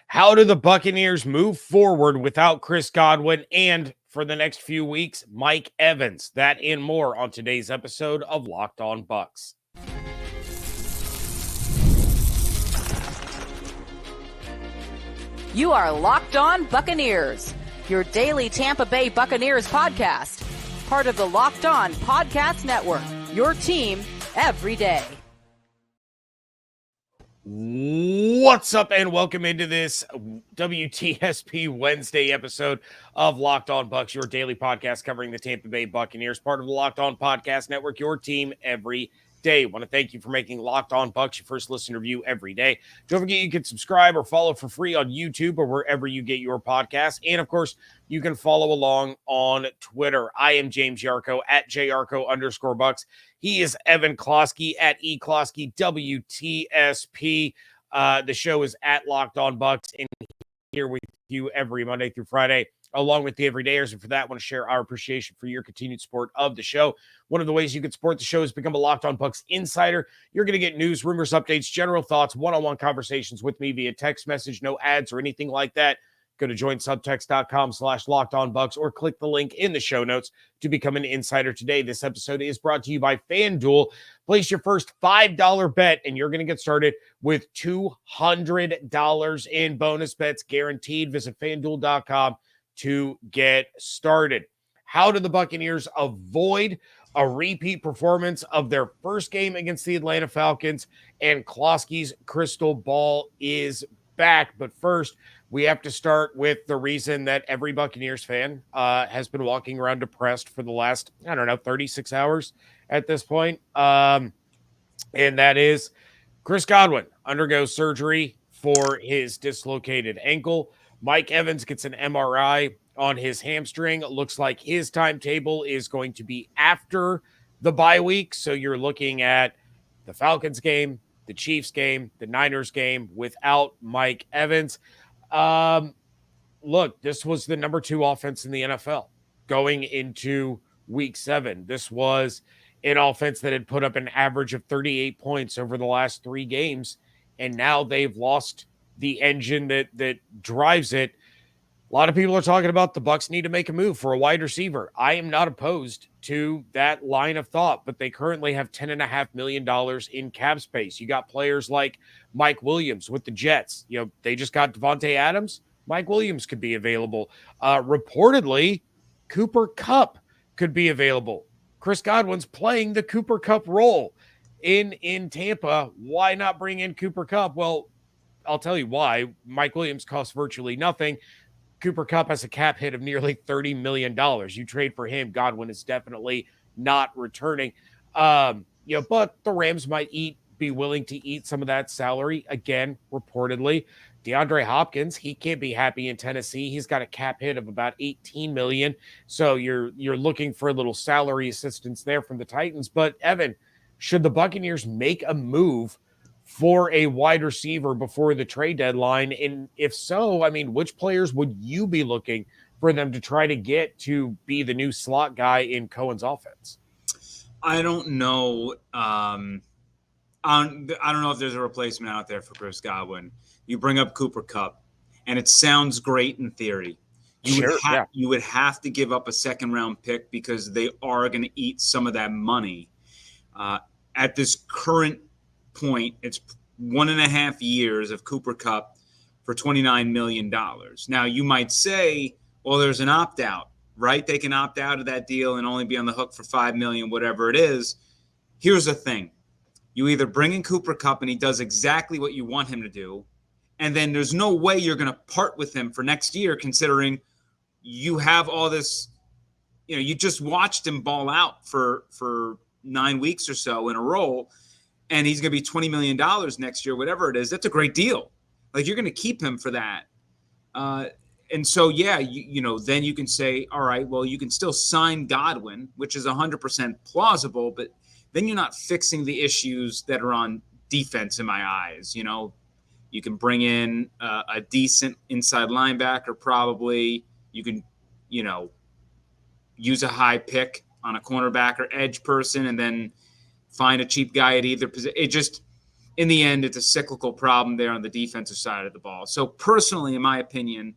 How do the Buccaneers move forward without Chris Godwin and for the next few weeks, Mike Evans? That and more on today's episode of Locked On Bucs. You are Locked On Buccaneers, your daily Tampa Bay Buccaneers podcast. Part of the Locked On Podcast Network, your team every day. What's up and welcome into this WTSP Wednesday episode of Locked On Bucs, your daily podcast covering the Tampa Bay Buccaneers, part of the Locked On Podcast Network, your team every day. Want to thank you for making Locked On Bucs your first listen review every day. Don't forget you can subscribe or follow for free on YouTube or wherever you get your podcasts. And of course, you can follow along on Twitter. I am James Yarcho at JYarcho_Bucs. He is Evan Klosky at eKlosky WTSP. The show is at Locked On Bucs, and here with you every Monday through Friday, along with the everydayers. And for that, I want to share our appreciation for your continued support of the show. One of the ways you can support the show is become a Locked On Bucs insider. You're going to get news, rumors, updates, general thoughts, one-on-one conversations with me via text message, no ads or anything like that. Go to joinsubtext.com/LockedOnBucs or click the link in the show notes to become an insider today. This episode is brought to you by FanDuel. Place your first $5 bet, and you're going to get started with $200 in bonus bets guaranteed. Visit FanDuel.com to get started. How do the Buccaneers avoid a repeat performance of their first game against the Atlanta Falcons? And Klosky's crystal ball is back. But first, we have to start with the reason that every Buccaneers fan has been walking around depressed for the last, 36 hours at this point. And that is Chris Godwin undergoes surgery for his dislocated ankle. Mike Evans gets an MRI on his hamstring. It looks like his timetable is going to be after the bye week. So you're looking at the Falcons game, the Chiefs game, the Niners game without Mike Evans. Look, this was the number 2 offense in the NFL going into week 7. This was an offense that had put up an average of 38 points over the last 3 games. And now they've lost the engine that drives it. A lot of people are talking about the Bucs need to make a move for a wide receiver. I am not opposed to that line of thought, but they currently have $10.5 million in cap space. You got players like Mike Williams with the Jets. They just got Devontae Adams. Mike Williams could be available. Reportedly, Cooper Kupp could be available. Chris Godwin's playing the Cooper Kupp role in Tampa. Why not bring in Cooper Kupp? Well, I'll tell you why. Mike Williams costs virtually nothing. Cooper Kupp has a cap hit of nearly $30 million. You trade for him, Godwin is definitely not returning. But the Rams might be willing to eat some of that salary. Again, reportedly, DeAndre Hopkins, he can't be happy in Tennessee. He's got a cap hit of about $18 million. So you're looking for a little salary assistance there from the Titans. But Evan, should the Buccaneers make a move for a wide receiver before the trade deadline? And if so, which players would you be looking for them to try to get to be the new slot guy in Cohen's offense? I don't know. I don't know if there's a replacement out there for Chris Godwin. You bring up Cooper Kupp, and it sounds great in theory. You would have to give up a second-round pick because they are going to eat some of that money. At this current point, it's 1.5 years of Cooper Kupp for $29 million. Now, you might say, well, there's an opt-out, right? They can opt out of that deal and only be on the hook for $5 million, whatever it is. Here's the thing. You either bring in Cooper Kupp and he does exactly what you want him to do, and then there's no way you're going to part with him for next year, considering you have all this, you just watched him ball out for 9 weeks or so in a row, and he's going to be $20 million next year, whatever it is. That's a great deal. Like, you're going to keep him for that. And so, then you can say, all right, well, you can still sign Godwin, which is 100% plausible, but then you're not fixing the issues that are on defense in my eyes. You can bring in a decent inside linebacker probably. You can, use a high pick on a cornerback or edge person and then find a cheap guy at either position. in the end, it's a cyclical problem there on the defensive side of the ball. So personally, in my opinion,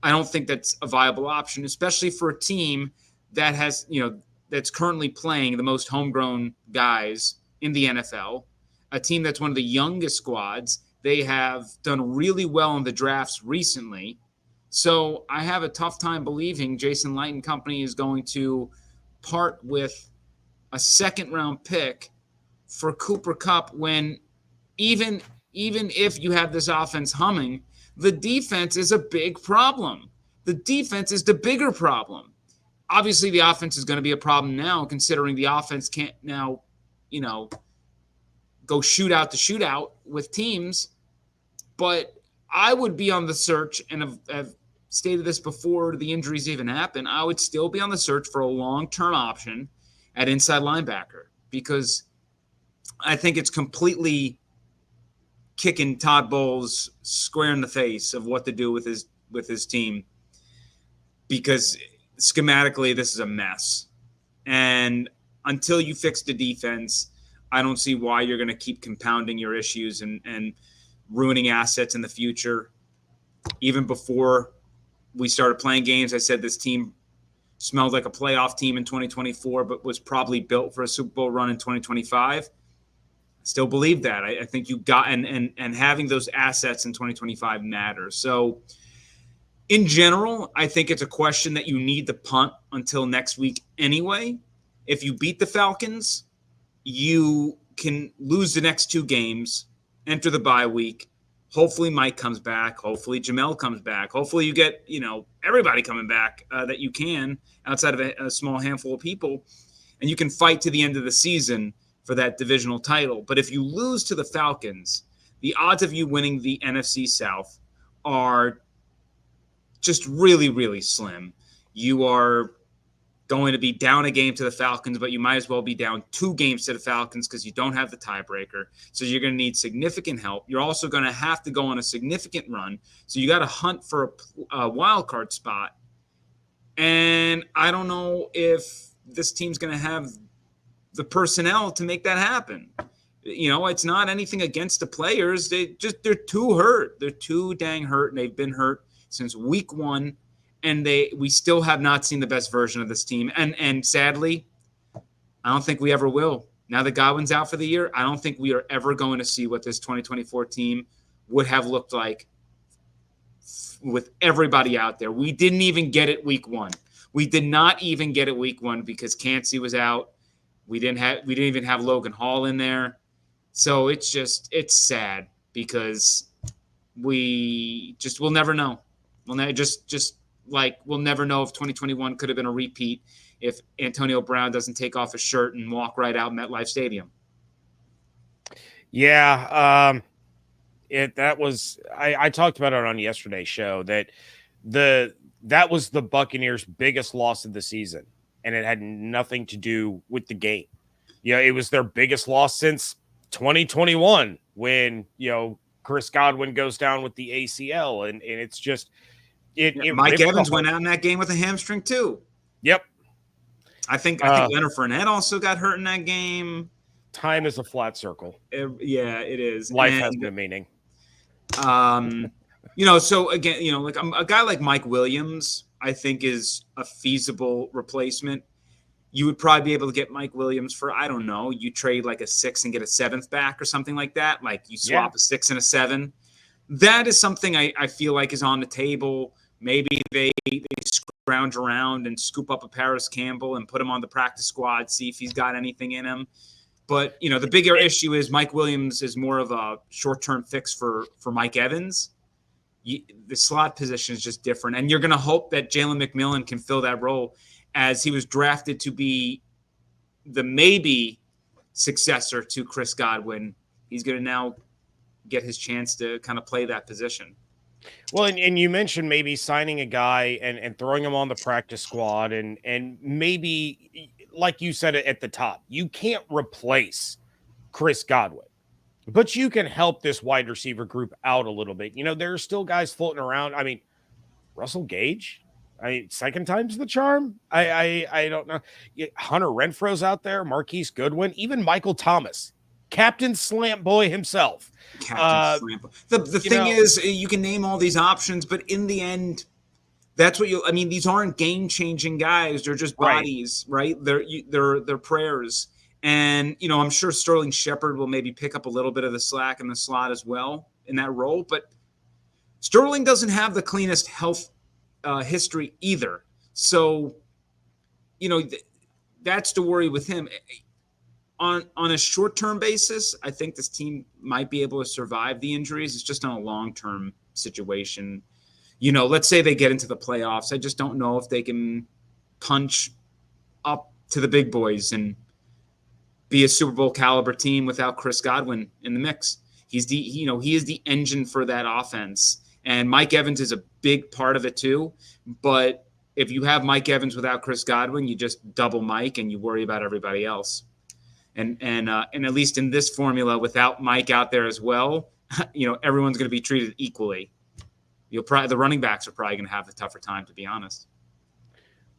I don't think that's a viable option, especially for a team that has, that's currently playing the most homegrown guys in the NFL, a team that's one of the youngest squads. They have done really well in the drafts recently. So I have a tough time believing Jason Light and company is going to part with a second-round pick for Cooper Kupp when even if you have this offense humming, the defense is a big problem. The defense is the bigger problem. Obviously, the offense is going to be a problem now, considering the offense can't now, go shootout to shootout with teams. But I would be on the search, and have stated this before the injuries even happen, I would still be on the search for a long-term option at inside linebacker, because I think it's completely kicking Todd Bowles square in the face of what to do with his team, because schematically this is a mess. And until you fix the defense, I don't see why you're going to keep compounding your issues and ruining assets in the future. Even before we started playing games, I said this team smelled like a playoff team in 2024, but was probably built for a Super Bowl run in 2025. Still believe that. I think you got and having those assets in 2025 matters. So in general, I think it's a question that you need to punt until next week anyway. If you beat the Falcons, you can lose the next two games, enter the bye week. Hopefully Mike comes back. Hopefully Jamel comes back. Hopefully you get, everybody coming back that you can outside of a small handful of people, and you can fight to the end of the season for that divisional title. But if you lose to the Falcons, the odds of you winning the NFC South are just really, really slim. You are going to be down a game to the Falcons, but you might as well be down 2 games to the Falcons because you don't have the tiebreaker. So you're going to need significant help. You're also going to have to go on a significant run. So you got to hunt for a wild card spot. And I don't know if this team's going to have the personnel to make that happen. It's not anything against the players. They're too hurt. They're too dang hurt, and they've been hurt since week 1. And we still have not seen the best version of this team. And sadly, I don't think we ever will. Now that Godwin's out for the year, I don't think we are ever going to see what this 2024 team would have looked like with everybody out there. We didn't even get it week 1. We did not even get it week 1 because Cansey was out. We didn't even have Logan Hall in there. So it's sad because we'll never know. We'll never know if 2021 could have been a repeat if Antonio Brown doesn't take off his shirt and walk right out MetLife Stadium. Yeah. I talked about it on yesterday's show that that was the Buccaneers' biggest loss of the season, and it had nothing to do with the game. It was their biggest loss since 2021 when, Chris Godwin goes down with the ACL, and it's just Mike Evans went out in that game with a hamstring too. Yep. I think Leonard Fournette also got hurt in that game. Time is a flat circle. Yeah, it is. Life has no meaning. So again, like a guy like Mike Williams, I think is a feasible replacement. You would probably be able to get Mike Williams for, I don't know, you trade like a 6 and get a 7th back or something like that. Like you swap a 6 and a 7. That is something I feel like is on the table. Maybe they scrounge around and scoop up a Paris Campbell and put him on the practice squad, see if he's got anything in him. But, the bigger issue is Mike Williams is more of a short-term fix for Mike Evans. The slot position is just different. And you're going to hope that Jalen McMillan can fill that role, as he was drafted to be the maybe successor to Chris Godwin. He's going to now get his chance to kind of play that position. Well, and you mentioned maybe signing a guy and throwing him on the practice squad, and maybe, like you said at the top, you can't replace Chris Godwin, but you can help this wide receiver group out a little bit. There are still guys floating around. I mean, Russell Gage, second time's the charm. I don't know. Hunter Renfro's out there, Marquise Goodwin, even Michael Thomas. Captain Slant Boy himself. Captain Slant Boy. The thing is, you can name all these options, but in the end, that's what these aren't game-changing guys. They're just bodies, right? They're prayers. And, I'm sure Sterling Shepard will maybe pick up a little bit of the slack in the slot as well in that role. But Sterling doesn't have the cleanest health history either. So, that's the worry with him. On a short-term basis, I think this team might be able to survive the injuries. It's just on a long-term situation. Let's say they get into the playoffs. I just don't know if they can punch up to the big boys and be a Super Bowl caliber team without Chris Godwin in the mix. He is the engine for that offense. And Mike Evans is a big part of it too. But if you have Mike Evans without Chris Godwin, you just double Mike and you worry about everybody else. And at least in this formula, without Mike out there as well, everyone's going to be treated equally. The running backs are probably going to have the tougher time, to be honest.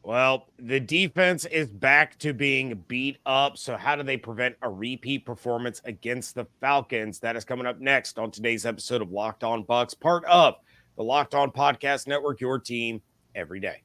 Well, the defense is back to being beat up. So how do they prevent a repeat performance against the Falcons? That is coming up next on today's episode of Locked On Bucs, part of the Locked On Podcast Network, your team every day.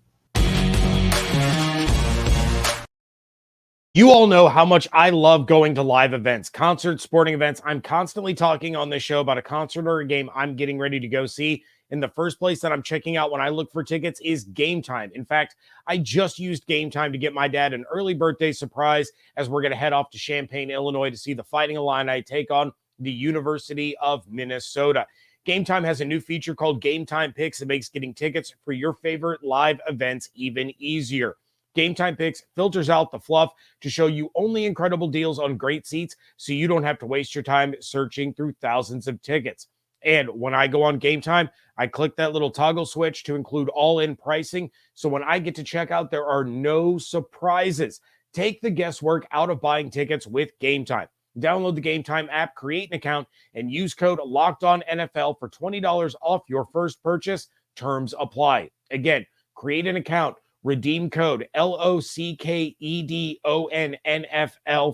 You all know how much I love going to live events, concerts, sporting events. I'm constantly talking on this show about a concert or a game I'm getting ready to go see. And the first place that I'm checking out when I look for tickets is Game Time. In fact, I just used Game Time to get my dad an early birthday surprise as we're going to head off to Champaign, Illinois to see the Fighting Illini take on the University of Minnesota. Game Time has a new feature called Game Time Picks that makes getting tickets for your favorite live events even easier. Game Time Picks filters out the fluff to show you only incredible deals on great seats so you don't have to waste your time searching through thousands of tickets. And when I go on Game Time, I click that little toggle switch to include all-in pricing. So when I get to check out, there are no surprises. Take the guesswork out of buying tickets with Game Time. Download the Game Time app, create an account, and use code LOCKEDONNFL for $20 off your first purchase. Terms apply. Again, create an account. Redeem code LOCKEDONNFL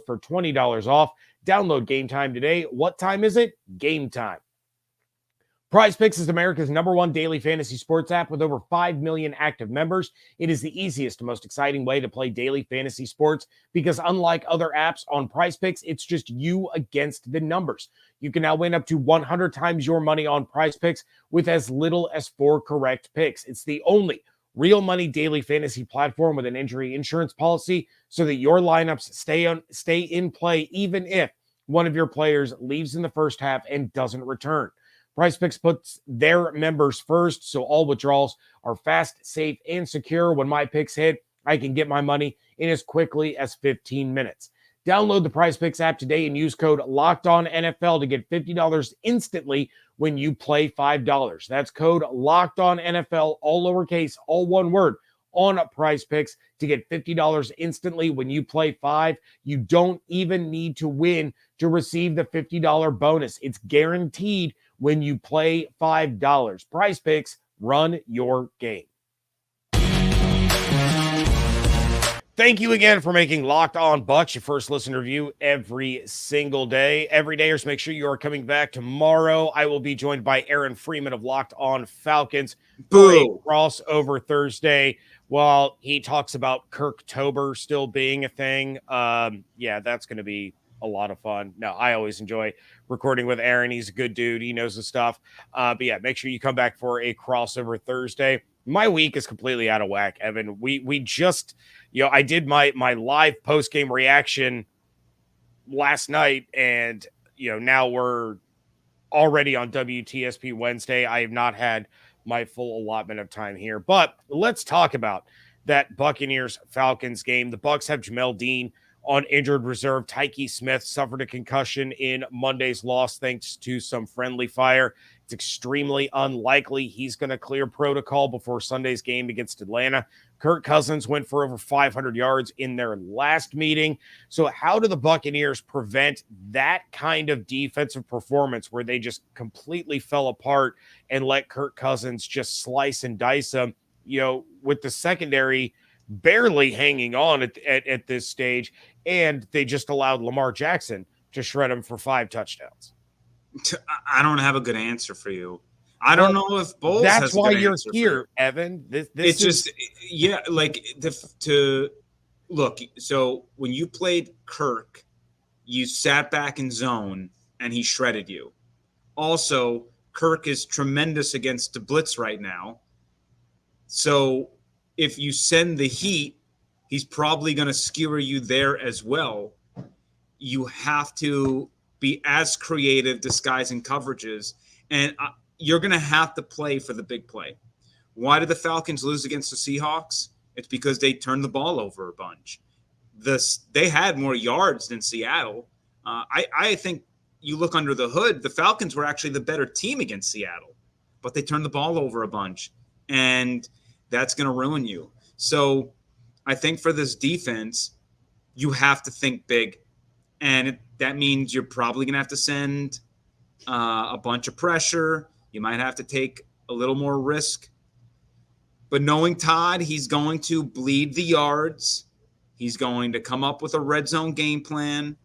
for $20 off. Download Game Time today. What time is it? Game time. PrizePicks is America's #1 daily fantasy sports app with over 5 million active members. It is the easiest and most exciting way to play daily fantasy sports because unlike other apps on PrizePicks, it's just you against the numbers. You can now win up to 100 times your money on PrizePicks with as little as 4 correct picks. It's the only real money daily fantasy platform with an injury insurance policy so that your lineups stay in play even if one of your players leaves in the first half and doesn't return. PrizePicks puts their members first, so all withdrawals are fast, safe, and secure. When my picks hit, I can get my money in as quickly as 15 minutes. Download the PrizePicks app today and use code LOCKEDONNFL to get $50 instantly when you play $5. That's code LOCKEDONNFL, all lowercase, all one word, on PrizePicks to get $50 instantly when you play $5. You don't even need to win to receive the $50 bonus. It's guaranteed when you play $5. PrizePicks, run your game. Thank you again for making Locked On Bucs your first listen review every single day. Every dayers, make sure you are coming back tomorrow. I will be joined by Aaron Freeman of Locked On Falcons for a crossover Thursday while he talks about Kirktober still being a thing. That's going to be a lot of fun. No, I always enjoy recording with Aaron. He's a good dude. He knows the stuff. Make sure you come back for a crossover Thursday. My week is completely out of whack, Evan. We just, I did my live post-game reaction last night, and, now we're already on WTSP Wednesday. I have not had my full allotment of time here, but let's talk about that Buccaneers-Falcons game. The Bucs have Jamel Dean on injured reserve. Tyke Smith suffered a concussion in Monday's loss thanks to some friendly fire. It's extremely unlikely he's going to clear protocol before Sunday's game against Atlanta. Kirk Cousins went for over 500 yards in their last meeting. So how do the Buccaneers prevent that kind of defensive performance where they just completely fell apart and let Kirk Cousins just slice and dice them, with the secondary barely hanging on at this stage, and they just allowed Lamar Jackson to shred them for 5 touchdowns? I don't have a good answer for you. I don't know if Bowles that's has why a good you're answer here, Evan. This it's just, yeah, like to look. So when you played Kirk, you sat back in zone and he shredded you. Also, Kirk is tremendous against the blitz right now. So if you send the heat, he's probably going to skewer you there as well. You have to be as creative disguising coverages, and you're going to have to play for the big play. Why did the Falcons lose against the Seahawks? It's because they turned the ball over a bunch. They had more yards than Seattle. I think you look under the hood, the Falcons were actually the better team against Seattle, but they turned the ball over a bunch, and that's going to ruin you. So I think for this defense, you have to think big, and that means you're probably going to have to send a bunch of pressure. You might have to take a little more risk. But knowing Todd, he's going to bleed the yards. He's going to come up with a red zone game plan,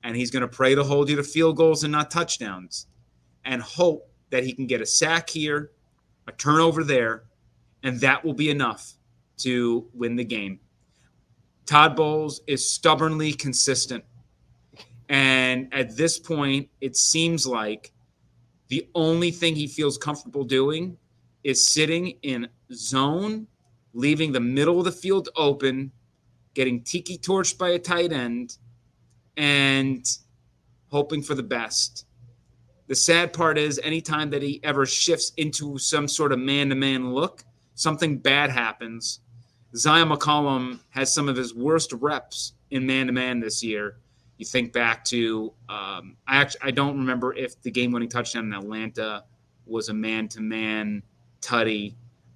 and he's going to pray to hold you to field goals and not touchdowns, and hope that he can get a sack here, a turnover there, and that will be enough to win the game. Todd Bowles is stubbornly consistent. And at this point, it seems like the only thing he feels comfortable doing is sitting in zone, leaving the middle of the field open, getting tiki-torched by a tight end, and hoping for the best. The sad part is anytime that he ever shifts into some sort of man-to-man look, something bad happens. Zion McCollum has some of his worst reps in man-to-man this year. You think back to I don't remember if the game-winning touchdown in Atlanta was a man-to-man tutty.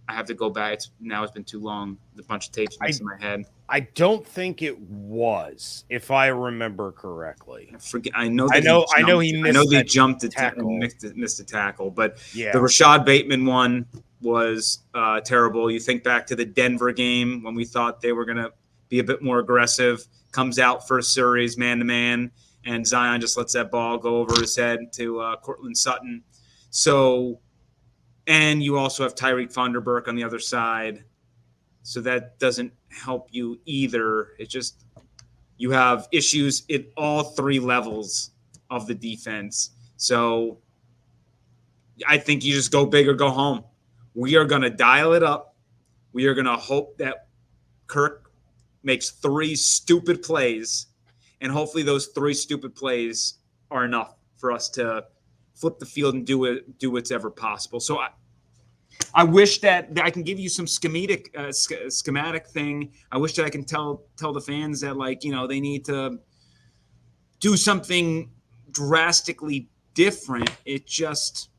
I have to go back. It's been too long. A bunch of tapes in my head. I don't think it was, if I remember correctly. I know they jumped it and missed a tackle, but yeah. The Rashad Bateman one was terrible. You think back to the Denver game when we thought they were going to be a bit more aggressive, comes out first series man-to-man, and Zion just lets that ball go over his head to Cortland Sutton. So, and you also have Tyreek Vonderburg on the other side. So that doesn't help you either. It's just you have issues at all 3 levels of the defense. So I think you just go big or go home. We are going to dial it up. We are going to hope that Kirk makes 3 stupid plays, and hopefully those 3 stupid plays are enough for us to flip the field and do what's ever possible. So I wish that I can give you some schematic thing. I wish that I can tell the fans that, like, you know, they need to do something drastically different. It just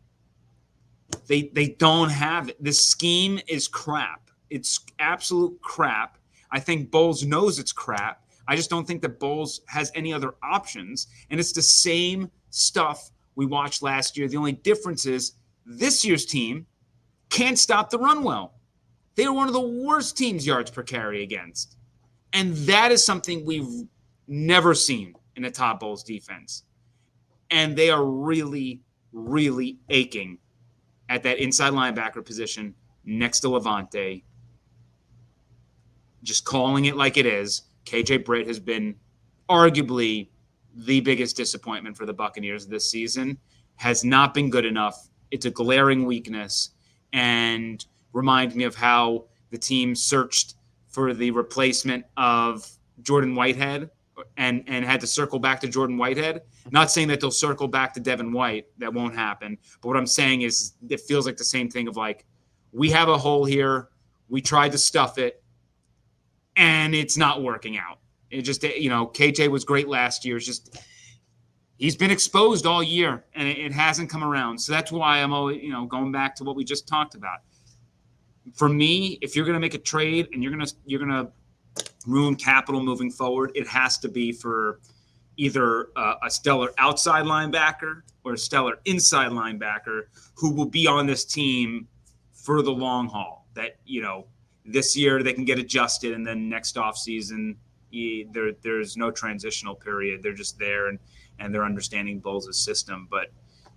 they don't have it. The scheme is crap. It's absolute crap. I think Bowles knows it's crap. I just don't think that Bowles has any other options. And it's the same stuff we watched last year. The only difference is this year's team can't stop the run well. They are one of the worst teams yards per carry against. And that is something we've never seen in a Todd Bowles defense. And they are really, really aching at that inside linebacker position next to Levante. Just calling it like it is. KJ Britt has been arguably the biggest disappointment for the Buccaneers this season. Has not been good enough. It's a glaring weakness, and reminds me of how the team searched for the replacement of Jordan Whitehead and had to circle back to Jordan Whitehead. Not saying that they'll circle back to Devin White. That won't happen. But what I'm saying is it feels like the same thing of, like, we have a hole here. We tried to stuff it, and it's not working out. It just, you know, KJ was great last year. It's just he's been exposed all year, and it hasn't come around. So that's why I'm always, you know, going back to what we just talked about. For me, if you're going to make a trade and you're going to ruin capital moving forward, it has to be for either a stellar outside linebacker or a stellar inside linebacker who will be on this team for the long haul. That, you know, this year they can get adjusted, and then next offseason there's no transitional period. They're just there, and and they're understanding Bowles' system. But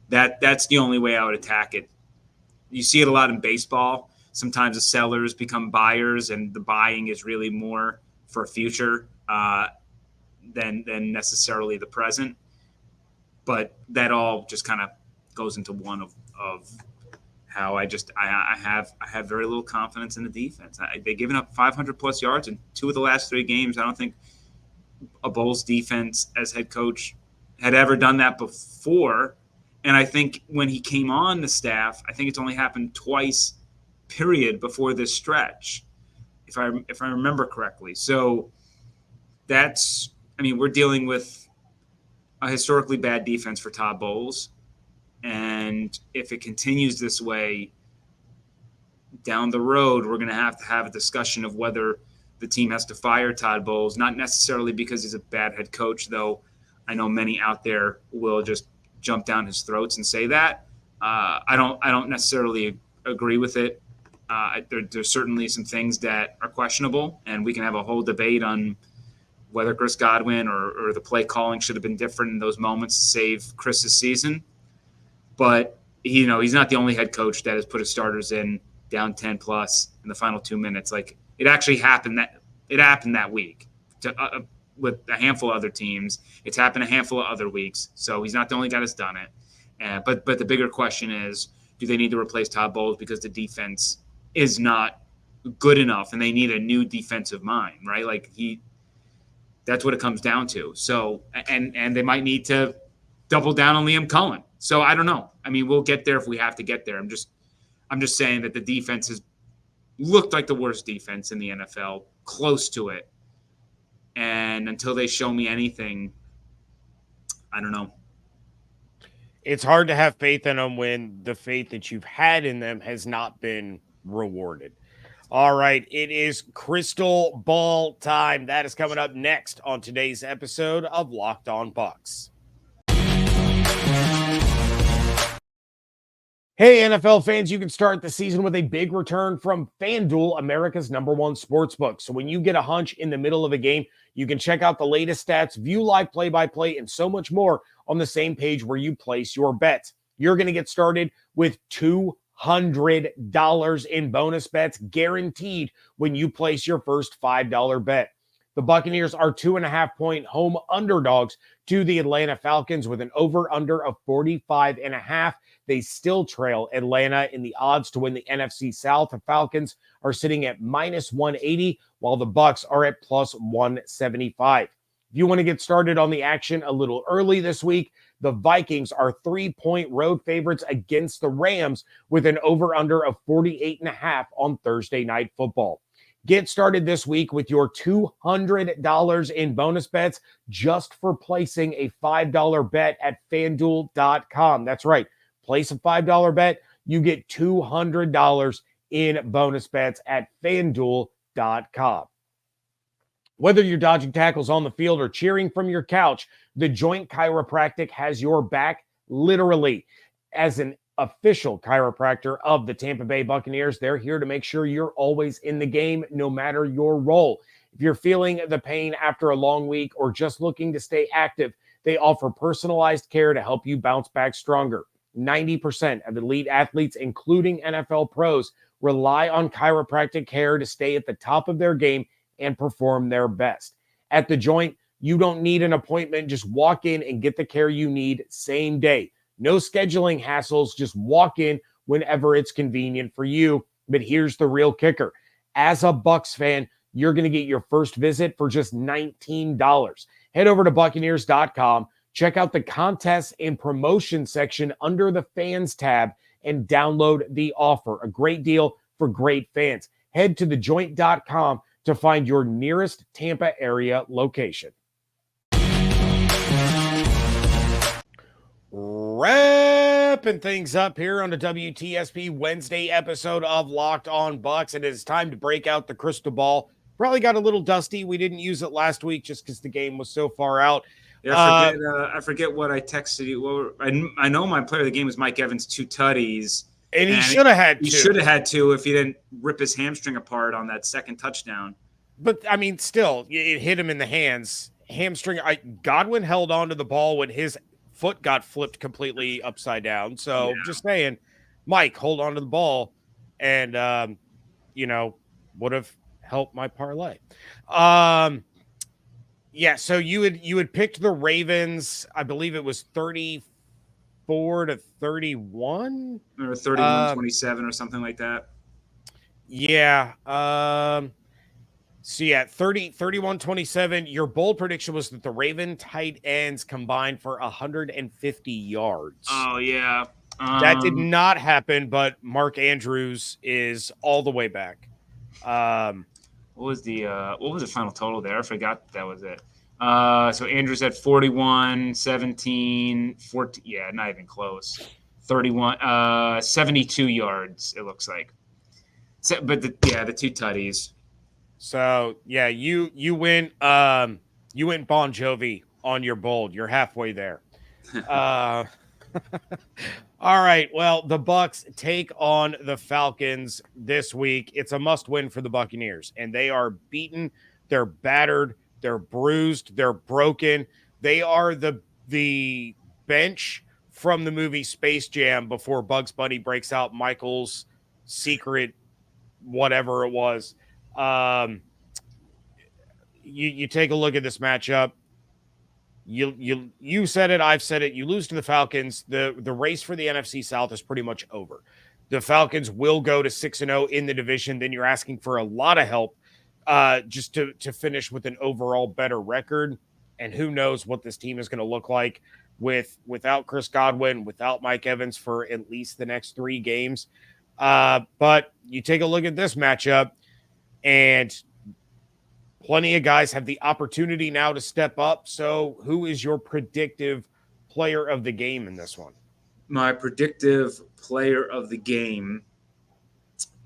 that's the only way I would attack it. You see it a lot in baseball. Sometimes the sellers become buyers, and the buying is really more for a future than necessarily the present. But that all just kind of goes into one of how I have very little confidence in the defense. They've given up 500 plus yards in 2 of the last 3 games. I don't think a Bowles defense as head coach had ever done that before. And I think when he came on the staff, I think it's only happened twice, period, before this stretch, if I remember correctly. So we're dealing with a historically bad defense for Todd Bowles. And if it continues this way down the road, we're going to have a discussion of whether the team has to fire Todd Bowles, not necessarily because he's a bad head coach, though I know many out there will just jump down his throats and say that. I don't necessarily agree with it. There's certainly some things that are questionable, and we can have a whole debate on whether Chris Godwin or the play calling should have been different in those moments to save Chris's season. But he's not the only head coach that has put his starters in down 10 plus in the final 2 minutes. Like, it actually happened that week with a handful of other teams. It's happened a handful of other weeks. So he's not the only guy that's done it. But the bigger question is, do they need to replace Todd Bowles because the defense is not good enough and they need a new defensive mind, right? Like that's what it comes down to. So, and they might need to double down on Liam Cullen. So I don't know. I mean, we'll get there if we have to get there. I'm just saying that the defense has looked like the worst defense in the NFL, close to it. And until they show me anything, I don't know. It's hard to have faith in them when the faith that you've had in them has not been rewarded. All right, it is crystal ball time. That is coming up next on today's episode of Locked On Bucs. Hey, NFL fans, you can start the season with a big return from FanDuel, America's #1 sportsbook. So when you get a hunch in the middle of a game, you can check out the latest stats, view live play-by-play, and so much more on the same page where you place your bets. You're going to get started with $200 in bonus bets guaranteed when you place your first $5 bet. The Buccaneers are 2.5-point home underdogs to the Atlanta Falcons with an over-under of 45.5. They still trail Atlanta in the odds to win the NFC South. The Falcons are sitting at -180, while the Bucs are at +175. If you want to get started on the action a little early this week, the Vikings are 3-point road favorites against the Rams with an over-under of 48.5 on Thursday Night Football. Get started this week with your $200 in bonus bets just for placing a $5 bet at FanDuel.com. That's right. Place a $5 bet, you get $200 in bonus bets at FanDuel.com. Whether you're dodging tackles on the field or cheering from your couch, The Joint Chiropractic has your back, literally. As an official chiropractor of the Tampa Bay Buccaneers, they're here to make sure you're always in the game, no matter your role. If you're feeling the pain after a long week or just looking to stay active, they offer personalized care to help you bounce back stronger. 90% of elite athletes, including NFL pros, rely on chiropractic care to stay at the top of their game and perform their best. At The Joint, you don't need an appointment. Just walk in and get the care you need same day. No scheduling hassles. Just walk in whenever it's convenient for you. But here's the real kicker. As a Bucs fan, you're going to get your first visit for just $19. Head over to Buccaneers.com. Check out the contests and promotion section under the fans tab and download the offer. A great deal for great fans. Head to thejoint.com to find your nearest Tampa area location. Wrapping things up here on the WTSP Wednesday episode of Locked On Bucs. It is time to break out the crystal ball. Probably got a little dusty. We didn't use it last week just because the game was so far out. Yeah, I forget what I texted you. Well, I know my player of the game was Mike Evans, 2 tutties. And he should have had 2. He should have had 2 if he didn't rip his hamstring apart on that second touchdown. But, I mean, still, it hit him in the hands hamstring. Godwin held on to the ball when his foot got flipped completely upside down. So just saying, Mike, hold on to the ball, and would have helped my parlay. Yeah. So you had picked the Ravens. I believe it was 34-31 or 31-27 or something like that. Yeah. So yeah, 31-27. Your bold prediction was that the Raven tight ends combined for 150 yards. Oh yeah. That did not happen, but Mark Andrews is all the way back. What was the final total there? I forgot that was it. So Andrews had 41, 17, 14. Yeah, not even close. 31, 72 yards. It looks like. So, but the two tutties. So yeah, you went Bon Jovi on your bold. You're halfway there. All right. Well, the Bucs take on the Falcons this week. It's a must-win for the Buccaneers, and they are beaten. They're battered. They're bruised. They're broken. They are the bench from the movie Space Jam before Bugs Bunny breaks out Michael's secret, whatever it was. You take a look at this matchup. You said it, I've said it. You lose to the Falcons. The race for the NFC South is pretty much over. The Falcons will go to 6-0 in the division. Then you're asking for a lot of help just to finish with an overall better record. And who knows what this team is going to look like without Chris Godwin, without Mike Evans for at least the next 3 games. But you take a look at this matchup, and plenty of guys have the opportunity now to step up. So who is your predictive player of the game in this one? My predictive player of the game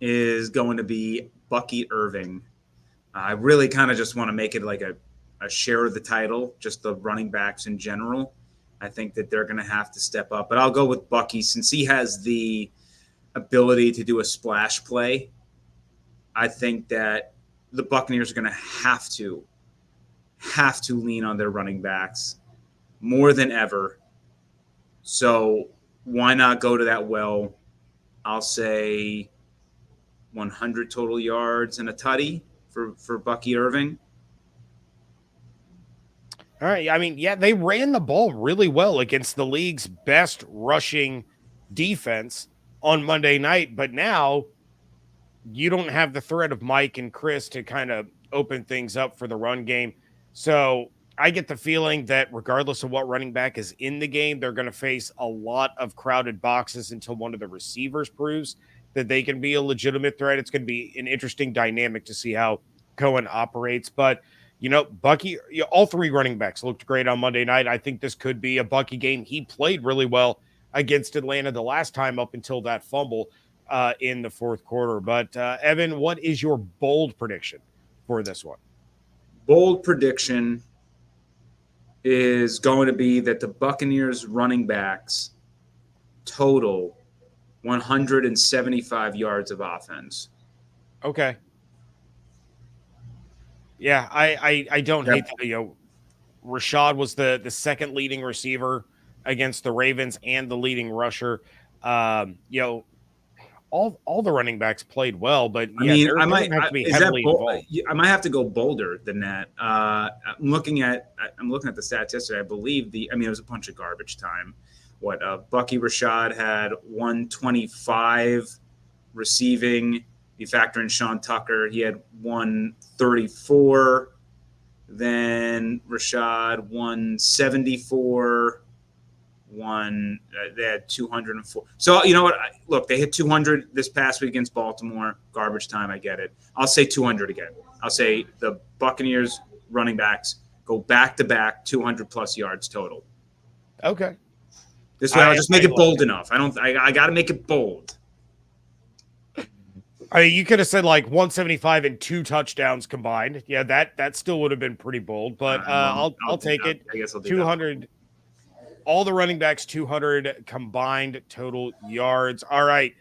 is going to be Bucky Irving. I really kind of just want to make it like a share of the title, just the running backs in general. I think that they're going to have to step up. But I'll go with Bucky since he has the ability to do a splash play. I think that the Buccaneers are going to have to lean on their running backs more than ever. So why not go to that well? I'll say 100 total yards and a tutty for Bucky Irving. All right. I mean, yeah, they ran the ball really well against the league's best rushing defense on Monday night, but now you don't have the threat of Mike and Chris to kind of open things up for the run game. So I get the feeling that regardless of what running back is in the game, they're going to face a lot of crowded boxes until one of the receivers proves that they can be a legitimate threat. It's going to be an interesting dynamic to see how Cohen operates. But, Bucky, all 3 running backs looked great on Monday night. I think this could be a Bucky game. He played really well against Atlanta the last time up until that fumble in the fourth quarter. But Evan, what is your bold prediction for this one? Bold prediction is going to be that the Buccaneers running backs total 175 yards of offense. Okay. Yeah, I don't hate that. Rashad was the second leading receiver against the Ravens and the leading rusher. All the running backs played well, but yeah, I might have to be heavily involved. I might have to go bolder than that. I'm looking at the stats yesterday. I believe it was a bunch of garbage time. Bucky Rashad had 125 receiving. You factor in Sean Tucker, he had 134. Then Rashad 174. They had 204. So you know what? Look, they hit 200 this past week against Baltimore. Garbage time, I get it. I'll say 200 again. I'll say the Buccaneers running backs go back-to-back 200-plus yards total. Okay. This way, I'll just make it bold enough. I got to make it bold. I mean, you could have said like 175 and 2 touchdowns combined. Yeah, that still would have been pretty bold, but I'll take it. I guess I'll do 200. That. All the running backs, 200 combined total yards. All right.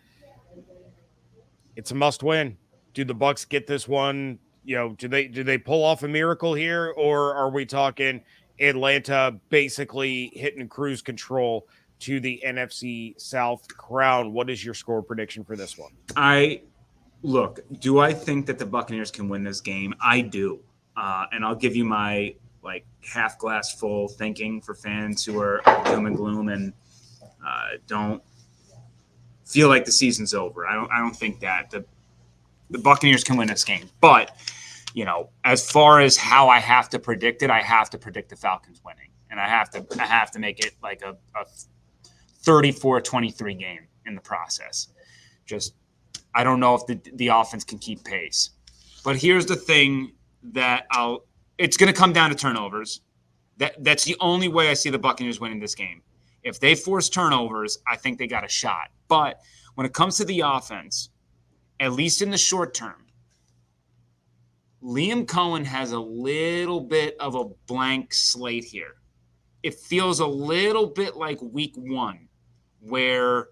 It's a must win. Do the Bucs get this one, do they pull off a miracle here, or are we talking Atlanta basically hitting cruise control to the NFC South crown? What is your score prediction for this one? Look, do I think that the Buccaneers can win this game? I do. And I'll give you my half glass full thinking for fans who are doom and gloom and don't feel like the season's over. I don't think that the Buccaneers can win this game. But, as far as how I have to predict it, I have to predict the Falcons winning. And I have to make it like a 34-23 game in the process. I don't know if the offense can keep pace. But here's the thing that it's going to come down to turnovers. That's the only way I see the Buccaneers winning this game. If they force turnovers, I think they got a shot. But when it comes to the offense, at least in the short term, Liam Cohen has a little bit of a blank slate here. It feels a little bit like week 1, where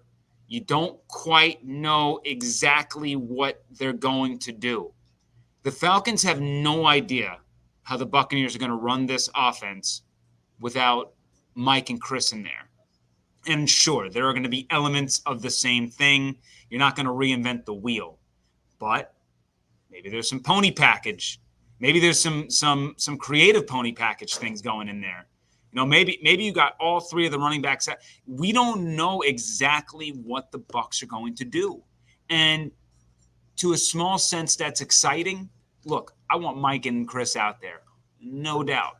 you don't quite know exactly what they're going to do. The Falcons have no idea how the Buccaneers are going to run this offense without Mike and Chris in there. And sure, there are going to be elements of the same thing. You're not going to reinvent the wheel. But maybe there's some pony package. Maybe there's some creative pony package things going in there. Maybe you got all 3 of the running backs. We don't know exactly what the Bucs are going to do. And to a small sense, that's exciting. Look, I want Mike and Chris out there, no doubt.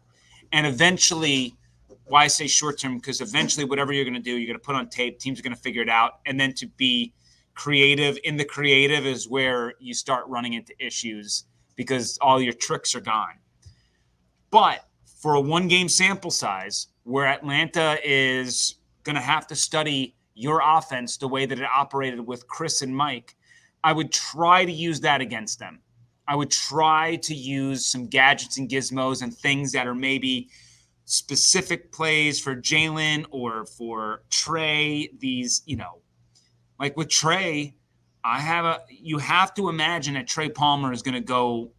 And eventually, why I say short term, because eventually whatever you're going to do, you're going to put on tape, teams are going to figure it out. And then to be creative, in the creative is where you start running into issues because all your tricks are gone. But for a 1-game sample size where Atlanta is going to have to study your offense the way that it operated with Chris and Mike, I would try to use that against them. I would try to use some gadgets and gizmos and things that are maybe specific plays for Jalen or for Trey. These, like with Trey, you have to imagine that Trey Palmer is going to go,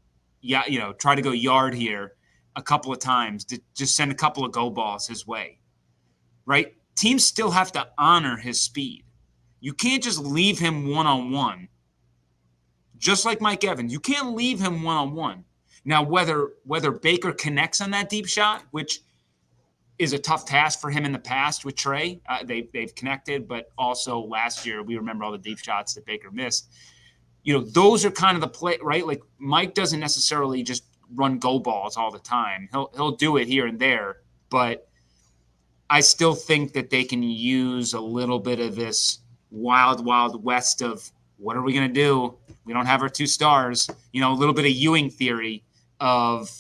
try to go yard here a couple of times to just send a couple of go balls his way, right? Teams still have to honor his speed. You can't just leave him one-on-one, just like Mike Evans. You can't leave him one-on-one. Now, whether Baker connects on that deep shot, which is a tough task for him in the past with Trey, they've connected, but also last year we remember all the deep shots that Baker missed. Those are kind of the play, right? Like Mike doesn't necessarily just run go balls all the time. He'll do it here and there, but I still think that they can use a little bit of this wild west of what are we going to do? We don't have our 2 stars, a little bit of Ewing theory of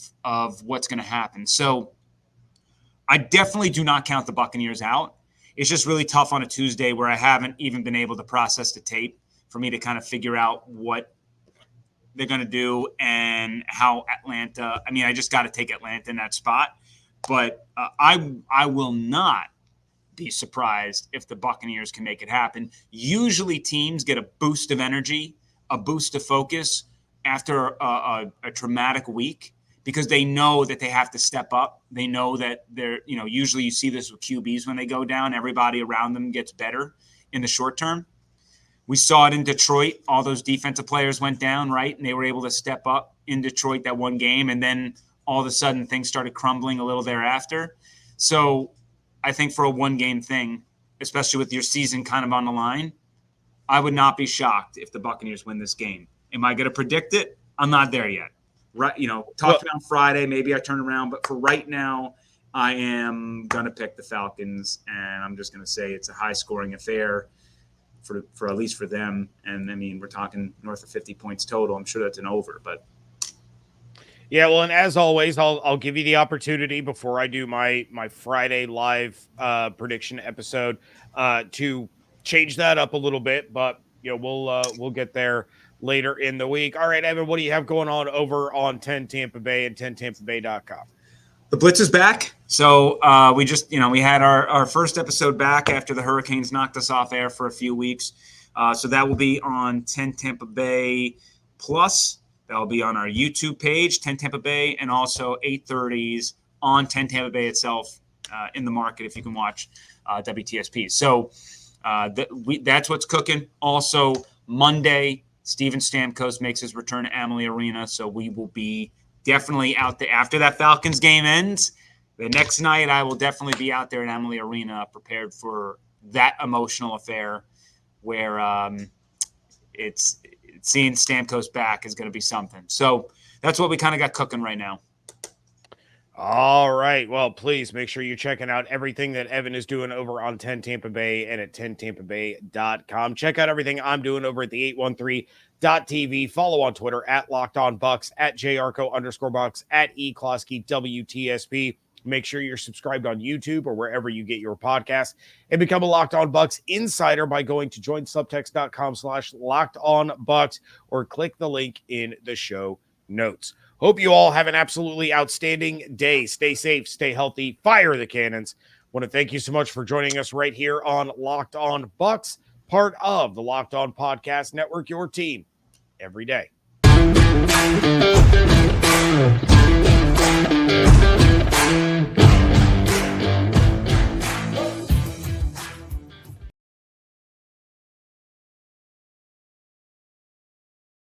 what's going to happen. So I definitely do not count the Buccaneers out. It's just really tough on a Tuesday where I haven't even been able to process the tape for me to kind of figure out what they're going to do and how Atlanta – I just got to take Atlanta in that spot. But I will not be surprised if the Buccaneers can make it happen. Usually teams get a boost of energy, a boost of focus after a traumatic week because they know that they have to step up. They know that they're – usually you see this with QBs when they go down. Everybody around them gets better in the short term. We saw it in Detroit. All those defensive players went down, right? And they were able to step up in Detroit that one game. And then all of a sudden things started crumbling a little thereafter. So I think for a 1-game thing, especially with your season kind of on the line, I would not be shocked if the Buccaneers win this game. Am I going to predict it? I'm not there yet. Right? Talk about Friday. Maybe I turn around. But for right now, I am going to pick the Falcons. And I'm just going to say it's a high-scoring affair. For at least for them. And we're talking north of 50 points total. I'm sure that's an over, but yeah. Well, and as always, I'll give you the opportunity before I do my Friday live prediction episode to change that up a little bit, but we'll get there later in the week. All right, Evan, what do you have going on over on 10 Tampa Bay and 10tampabay.com? The Blitz is back. So we just, we had our first episode back after the Hurricanes knocked us off air for a few weeks. So that will be on 10 Tampa Bay Plus. That'll be on our YouTube page, 10 Tampa Bay, and also 8:30s on 10 Tampa Bay itself in the market if you can watch WTSP. So that's what's cooking. Also, Monday, Steven Stamkos makes his return to Amalie Arena, so we will be definitely out there after that Falcons game ends. The next night, I will definitely be out there at Amalie Arena prepared for that emotional affair where it's seeing Stamkos back is going to be something. So that's what we kind of got cooking right now. All right. Well, please make sure you're checking out everything that Evan is doing over on 10 Tampa Bay and at 10tampabay.com. Check out everything I'm doing over at the 813.tv. Follow on Twitter at Locked On Bucs, at JYarcho_Bucs, at eCloskey WTSP. Make sure you're subscribed on YouTube or wherever you get your podcasts, and become a Locked On Bucs insider by going to joinsubtext.com/LockedOnBucs or click the link in the show notes. Hope you all have an absolutely outstanding day. Stay safe, stay healthy, fire the cannons. Want to thank you so much for joining us right here on Locked On Bucs, part of the Locked On Podcast Network, your team every day.